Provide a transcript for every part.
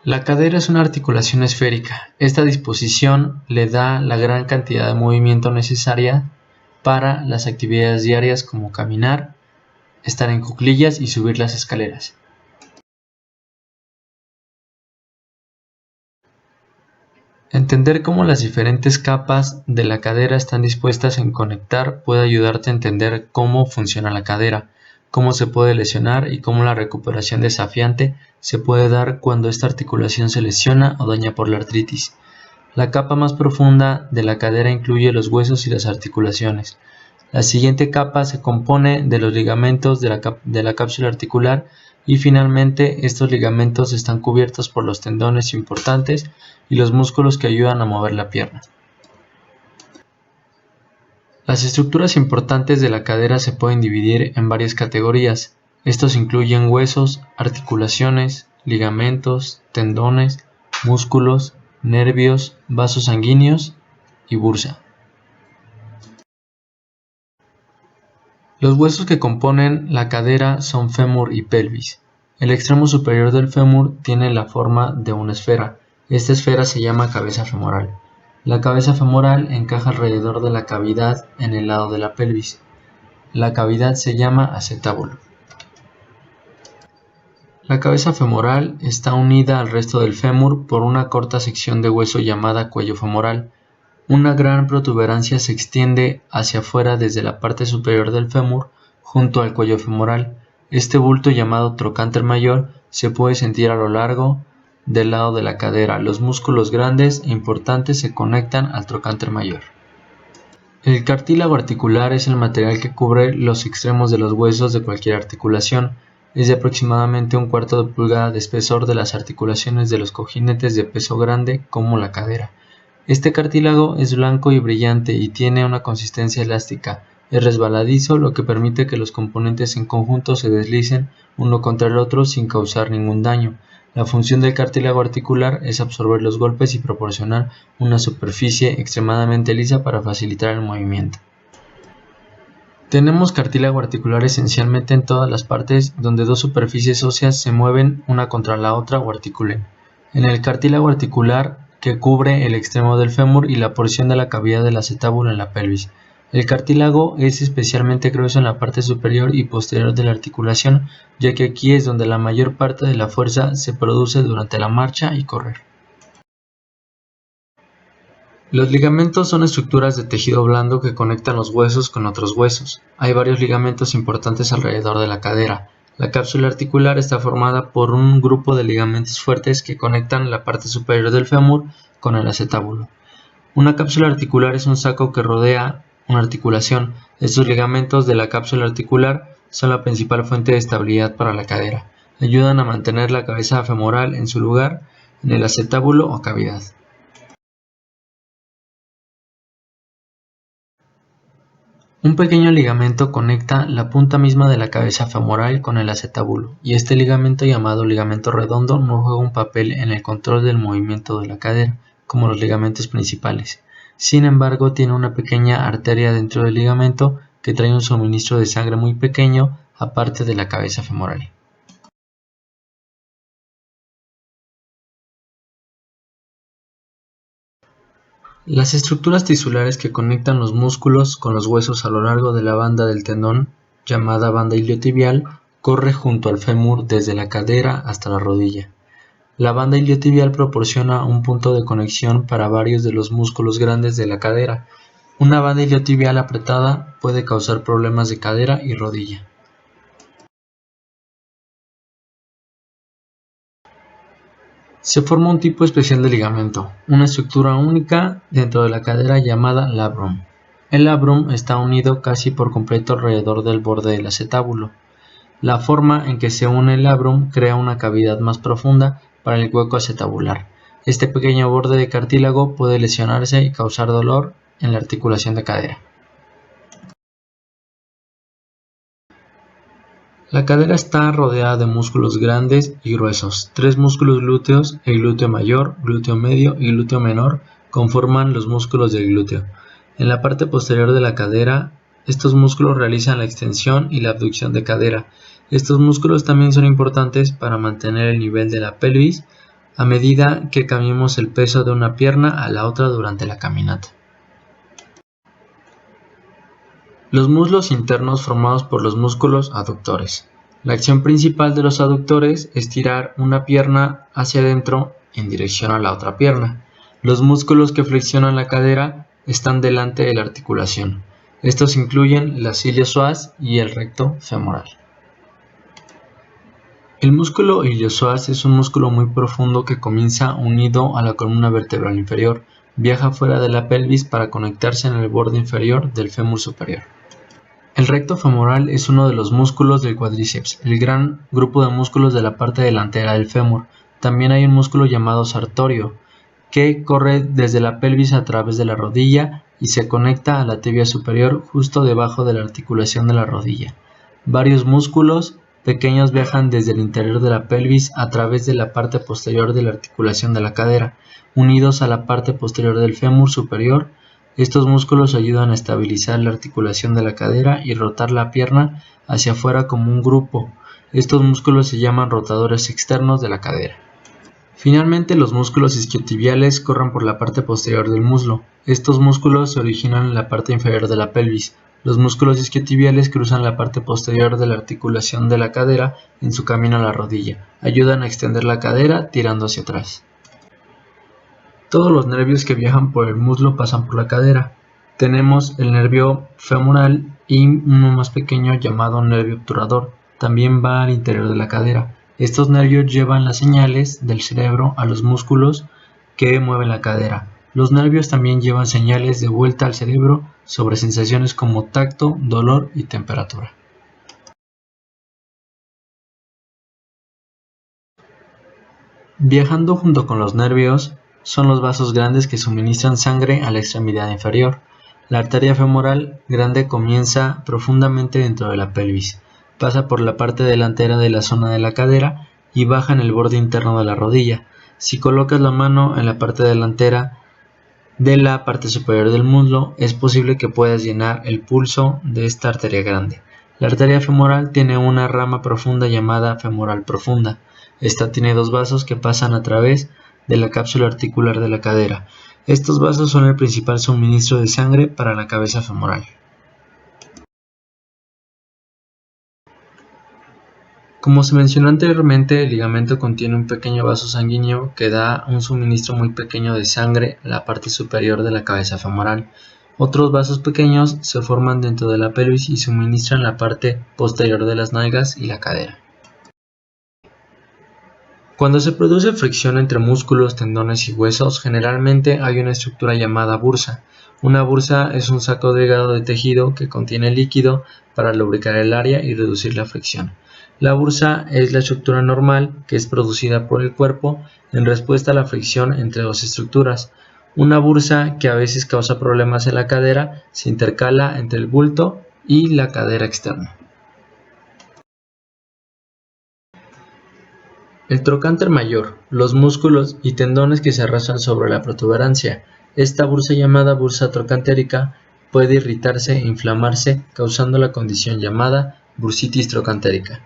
La cadera es una articulación esférica. Esta disposición le da la gran cantidad de movimiento necesaria para las actividades diarias como caminar, estar en cuclillas y subir las escaleras. Entender cómo las diferentes capas de la cadera están dispuestas en conectar puede ayudarte a entender cómo funciona la cadera, cómo se puede lesionar y cómo la recuperación desafiante se puede dar cuando esta articulación se lesiona o daña por la artritis. La capa más profunda de la cadera incluye los huesos y las articulaciones. La siguiente capa se compone de los ligamentos de la cápsula articular y finalmente estos ligamentos están cubiertos por los tendones importantes y los músculos que ayudan a mover la pierna. Las estructuras importantes de la cadera se pueden dividir en varias categorías. Estos incluyen huesos, articulaciones, ligamentos, tendones, músculos, nervios, vasos sanguíneos y bursa. Los huesos que componen la cadera son fémur y pelvis. El extremo superior del fémur tiene la forma de una esfera. Esta esfera se llama cabeza femoral. La cabeza femoral encaja alrededor de la cavidad en el lado de la pelvis. La cavidad se llama acetábulo. La cabeza femoral está unida al resto del fémur por una corta sección de hueso llamada cuello femoral. Una gran protuberancia se extiende hacia afuera desde la parte superior del fémur junto al cuello femoral. Este bulto llamado trocánter mayor se puede sentir a lo largo del lado de la cadera. Los músculos grandes e importantes se conectan al trocánter mayor. El cartílago articular es el material que cubre los extremos de los huesos de cualquier articulación. Es de aproximadamente 1/4 de pulgada de espesor de las articulaciones de los cojinetes de peso grande como la cadera. Este cartílago es blanco y brillante y tiene una consistencia elástica. Es resbaladizo, lo que permite que los componentes en conjunto se deslicen uno contra el otro sin causar ningún daño. La función del cartílago articular es absorber los golpes y proporcionar una superficie extremadamente lisa para facilitar el movimiento. Tenemos cartílago articular esencialmente en todas las partes donde dos superficies óseas se mueven una contra la otra o articulen. En el cartílago articular que cubre el extremo del fémur y la porción de la cavidad del acetábulo en la pelvis. El cartílago es especialmente grueso en la parte superior y posterior de la articulación, ya que aquí es donde la mayor parte de la fuerza se produce durante la marcha y correr. Los ligamentos son estructuras de tejido blando que conectan los huesos con otros huesos. Hay varios ligamentos importantes alrededor de la cadera. La cápsula articular está formada por un grupo de ligamentos fuertes que conectan la parte superior del fémur con el acetábulo. Una cápsula articular es un saco que rodea una articulación. Estos ligamentos de la cápsula articular son la principal fuente de estabilidad para la cadera. Ayudan a mantener la cabeza femoral en su lugar en el acetábulo o cavidad. Un pequeño ligamento conecta la punta misma de la cabeza femoral con el acetábulo, y este ligamento, llamado ligamento redondo, no juega un papel en el control del movimiento de la cadera, como los ligamentos principales. Sin embargo, tiene una pequeña arteria dentro del ligamento que trae un suministro de sangre muy pequeño aparte de la cabeza femoral. Las estructuras tisulares que conectan los músculos con los huesos a lo largo de la banda del tendón, llamada banda iliotibial, corre junto al fémur desde la cadera hasta la rodilla. La banda iliotibial proporciona un punto de conexión para varios de los músculos grandes de la cadera. Una banda iliotibial apretada puede causar problemas de cadera y rodilla. Se forma un tipo especial de ligamento, una estructura única dentro de la cadera llamada labrum. El labrum está unido casi por completo alrededor del borde del acetábulo. La forma en que se une el labrum crea una cavidad más profunda para el hueco acetabular. Este pequeño borde de cartílago puede lesionarse y causar dolor en la articulación de cadera. La cadera está rodeada de músculos grandes y gruesos. 3 músculos glúteos, el glúteo mayor, glúteo medio y glúteo menor, conforman los músculos del glúteo. En la parte posterior de la cadera, estos músculos realizan la extensión y la abducción de cadera. Estos músculos también son importantes para mantener el nivel de la pelvis a medida que cambiemos el peso de una pierna a la otra durante la caminata. Los muslos internos formados por los músculos aductores. La acción principal de los aductores es tirar una pierna hacia adentro en dirección a la otra pierna. Los músculos que flexionan la cadera están delante de la articulación. Estos incluyen las iliosoas y el recto femoral. El músculo iliosoas es un músculo muy profundo que comienza unido a la columna vertebral inferior, viaja fuera de la pelvis para conectarse en el borde inferior del fémur superior. El recto femoral es uno de los músculos del cuádriceps, el gran grupo de músculos de la parte delantera del fémur. También hay un músculo llamado sartorio, que corre desde la pelvis a través de la rodilla y se conecta a la tibia superior justo debajo de la articulación de la rodilla. Varios músculos pequeños viajan desde el interior de la pelvis a través de la parte posterior de la articulación de la cadera, unidos a la parte posterior del fémur superior. Estos músculos ayudan a estabilizar la articulación de la cadera y rotar la pierna hacia afuera como un grupo. Estos músculos se llaman rotadores externos de la cadera. Finalmente, los músculos isquiotibiales corren por la parte posterior del muslo. Estos músculos se originan en la parte inferior de la pelvis. Los músculos isquiotibiales cruzan la parte posterior de la articulación de la cadera en su camino a la rodilla. Ayudan a extender la cadera tirando hacia atrás. Todos los nervios que viajan por el muslo pasan por la cadera. Tenemos el nervio femoral y uno más pequeño llamado nervio obturador. También va al interior de la cadera. Estos nervios llevan las señales del cerebro a los músculos que mueven la cadera. Los nervios también llevan señales de vuelta al cerebro sobre sensaciones como tacto, dolor y temperatura. Viajando junto con los nervios son los vasos grandes que suministran sangre a la extremidad inferior. La arteria femoral grande comienza profundamente dentro de la pelvis, pasa por la parte delantera de la zona de la cadera y baja en el borde interno de la rodilla. Si colocas la mano en la parte delantera de la parte superior del muslo, es posible que puedas llenar el pulso de esta arteria grande. La arteria femoral tiene una rama profunda llamada femoral profunda. Esta tiene dos vasos que pasan a través de la cápsula articular de la cadera. Estos vasos son el principal suministro de sangre para la cabeza femoral. Como se mencionó anteriormente, el ligamento contiene un pequeño vaso sanguíneo que da un suministro muy pequeño de sangre a la parte superior de la cabeza femoral. Otros vasos pequeños se forman dentro de la pelvis y suministran la parte posterior de las nalgas y la cadera. Cuando se produce fricción entre músculos, tendones y huesos, generalmente hay una estructura llamada bursa. Una bursa es un saco delgado de tejido que contiene líquido para lubricar el área y reducir la fricción. La bursa es la estructura normal que es producida por el cuerpo en respuesta a la fricción entre dos estructuras. Una bursa que a veces causa problemas en la cadera se intercala entre el bulto y la cadera externa. El trocánter mayor, los músculos y tendones que se arrastran sobre la protuberancia. Esta bursa llamada bursa trocantérica puede irritarse e inflamarse causando la condición llamada bursitis trocantérica.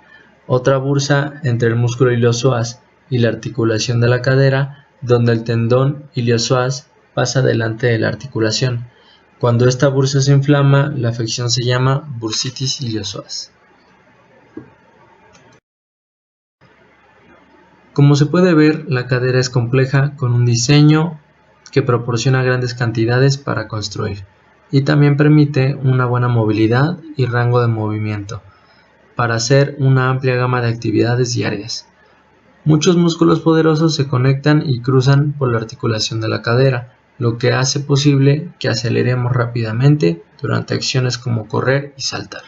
Otra bursa entre el músculo iliosoas y la articulación de la cadera, donde el tendón iliosoas pasa delante de la articulación. Cuando esta bursa se inflama, la afección se llama bursitis iliosoas. Como se puede ver, la cadera es compleja con un diseño que proporciona grandes cantidades para construir y también permite una buena movilidad y rango de movimiento para hacer una amplia gama de actividades diarias. Muchos músculos poderosos se conectan y cruzan por la articulación de la cadera, lo que hace posible que aceleremos rápidamente durante acciones como correr y saltar.